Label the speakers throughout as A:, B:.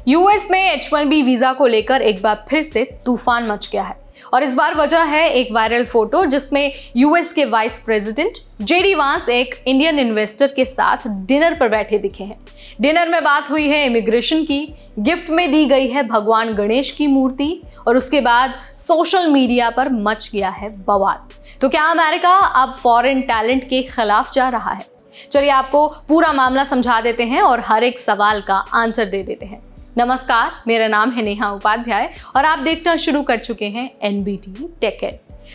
A: US में H1B visa को लेकर एक बार फिर से तूफान मच गया है और इस बार वजह है एक वायरल फोटो जिसमें यूएस के वाइस प्रेसिडेंट जेडी वांस एक इंडियन इन्वेस्टर के साथ डिनर पर बैठे दिखे हैं। डिनर में बात हुई है इमिग्रेशन की, गिफ्ट में दी गई है भगवान गणेश की मूर्ति और उसके बाद सोशल मीडिया पर मच गया है बवाल। तो क्या अमेरिका अब फॉरेन टैलेंट के खिलाफ जा रहा है? चलिए आपको पूरा मामला समझा देते हैं और हर एक सवाल का आंसर दे देते हैं। नमस्कार, मेरा नाम है नेहा उपाध्याय और आप देखना शुरू कर चुके हैं एनबीटी टेक।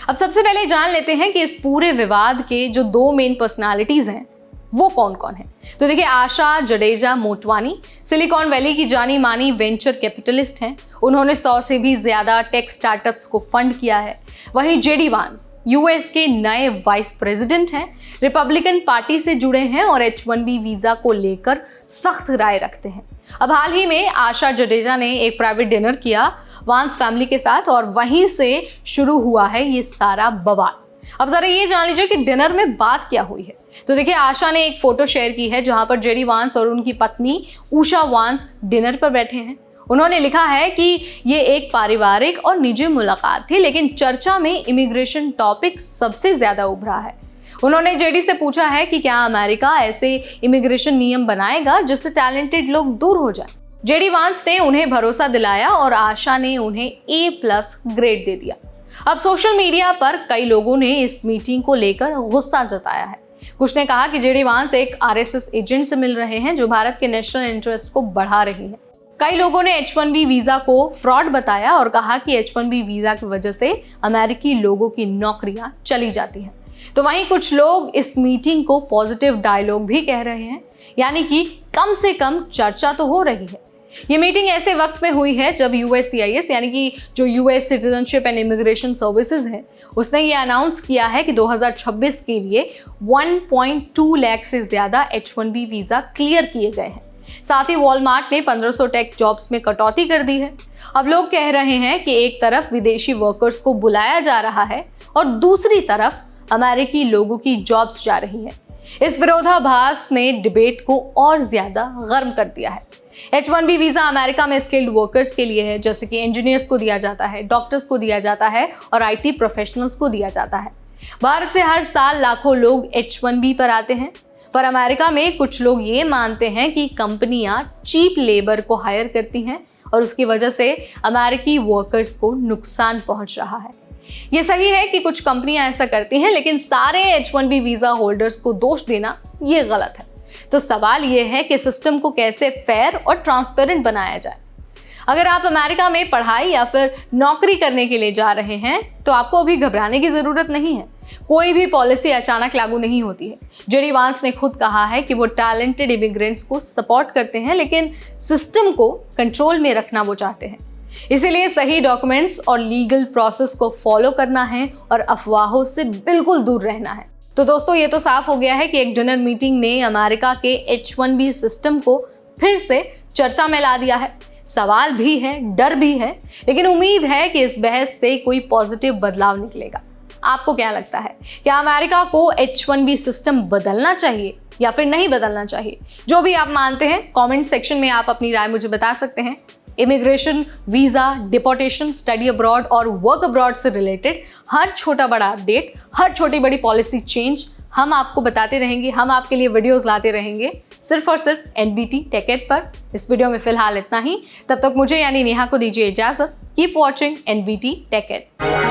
A: अब सबसे पहले जान लेते हैं कि इस पूरे विवाद के जो दो मेन पर्सनालिटीज हैं वो कौन कौन है। तो देखिए, आशा जडेजा मोटवानी सिलिकॉन वैली की जानी मानी वेंचर कैपिटलिस्ट हैं। उन्होंने 100 से भी ज्यादा टेक स्टार्टअप्स को फंड किया है। वहीं जेडी वांस यूएस के नए वाइस प्रेसिडेंट हैं, रिपब्लिकन पार्टी से जुड़े हैं और H1B वीजा को लेकर सख्त राय रखते हैं। अब हाल ही में आशा जडेजा ने एक प्राइवेट डिनर किया वांस फैमिली के साथ और वहीं से शुरू हुआ है ये सारा बवाल। अब जरा ये जान लीजिए कि डिनर में बात क्या हुई है। तो देखिए, आशा ने एक फोटो शेयर की है जहां पर जेडी वांस और उनकी पत्नी उषा वांस डिनर पर बैठे हैं। उन्होंने लिखा है कि ये एक पारिवारिक और निजी मुलाकात थी, लेकिन चर्चा में इमिग्रेशन टॉपिक सबसे ज्यादा उभरा है। उन्होंने जेडी से पूछा है कि क्या अमेरिका ऐसे इमिग्रेशन नियम बनाएगा जिससे टैलेंटेड लोग दूर हो जाए। जेडी वांस ने उन्हें भरोसा दिलाया और आशा ने उन्हें A+ ग्रेड दे दिया। अब सोशल मीडिया पर कई लोगों ने इस मीटिंग को लेकर गुस्सा जताया है। कुछ ने कहा कि जेडी वांस एक RSS एजेंट से मिल रहे हैं जो भारत के नेशनल इंटरेस्ट को बढ़ा रही है। कई लोगों ने H1B वीजा को फ्रॉड बताया और कहा कि H1B वीजा की वजह से अमेरिकी लोगों की नौकरियां चली जाती हैं। तो वहीं कुछ लोग इस मीटिंग को पॉजिटिव डायलॉग भी कह रहे हैं, यानी कि कम से कम चर्चा तो हो रही है। ये मीटिंग ऐसे वक्त में हुई है जब USCIS यानी कि जो US citizenship and immigration services है, उसने ये अनाउंस किया है कि 2026 के लिए 1.2 लाख से ज्यादा H1B वीजा क्लियर किए गए हैं। साथ ही वॉलमार्ट ने 1500 टेक जॉब्स में कटौती कर दी है। अब लोग कह रहे हैं कि एक तरफ विदेशी वर्कर्स को बुलाया जा रहा है और दूसरी तरफ अमेरिकी लोगों की जॉब्स जा रही है। इस विरोधाभास ने डिबेट को और ज्यादा गर्म कर दिया है। H1B वीजा अमेरिका में स्किल्ड वर्कर्स के लिए है, जैसे कि इंजीनियर्स को दिया जाता है, डॉक्टर्स को दिया जाता है और IT प्रोफेशनल्स को दिया जाता है। भारत से हर साल लाखों लोग H1B पर आते हैं, पर अमेरिका में कुछ लोग ये मानते हैं कि कंपनियां चीप लेबर को हायर करती हैं और उसकी वजह से अमेरिकी वर्कर्स को नुकसान पहुंच रहा है। ये सही है कि कुछ कंपनियां ऐसा करती हैं, लेकिन सारे H1B वीजा होल्डर्स को दोष देना ये गलत है। तो सवाल ये है कि सिस्टम को कैसे फेयर और ट्रांसपेरेंट बनाया जाए। अगर आप अमेरिका में पढ़ाई या फिर नौकरी करने के लिए जा रहे हैं तो आपको अभी घबराने की जरूरत नहीं है। कोई भी पॉलिसी अचानक लागू नहीं होती है। जेडी वांस ने खुद कहा है कि वो टैलेंटेड इमिग्रेंट्स को सपोर्ट करते हैं, लेकिन सिस्टम को कंट्रोल में रखना वो चाहते हैं। इसीलिए सही डॉक्यूमेंट्स और लीगल प्रोसेस को फॉलो करना है और अफवाहों से बिल्कुल दूर रहना है। तो दोस्तों, ये तो साफ हो गया है कि एक डिनर मीटिंग ने अमेरिका के H1B सिस्टम को फिर से चर्चा में ला दिया है। सवाल भी है, डर भी है, लेकिन उम्मीद है कि इस बहस से कोई पॉजिटिव बदलाव निकलेगा। आपको क्या लगता है, क्या अमेरिका को H1B सिस्टम बदलना चाहिए या फिर नहीं बदलना चाहिए? जो भी आप मानते हैं कमेंट सेक्शन में आप अपनी राय मुझे बता सकते हैं। Immigration, visa, deportation, study abroad और वर्क अब्रॉड से रिलेटेड हर छोटा बड़ा अपडेट, हर छोटी बड़ी पॉलिसी चेंज हम आपको बताते रहेंगे। हम आपके लिए वीडियोस लाते रहेंगे सिर्फ और सिर्फ एनबीटी टेक पर। इस वीडियो में फिलहाल इतना ही। तब तक मुझे यानी नेहा को दीजिए इजाजत। Keep watching NBT take.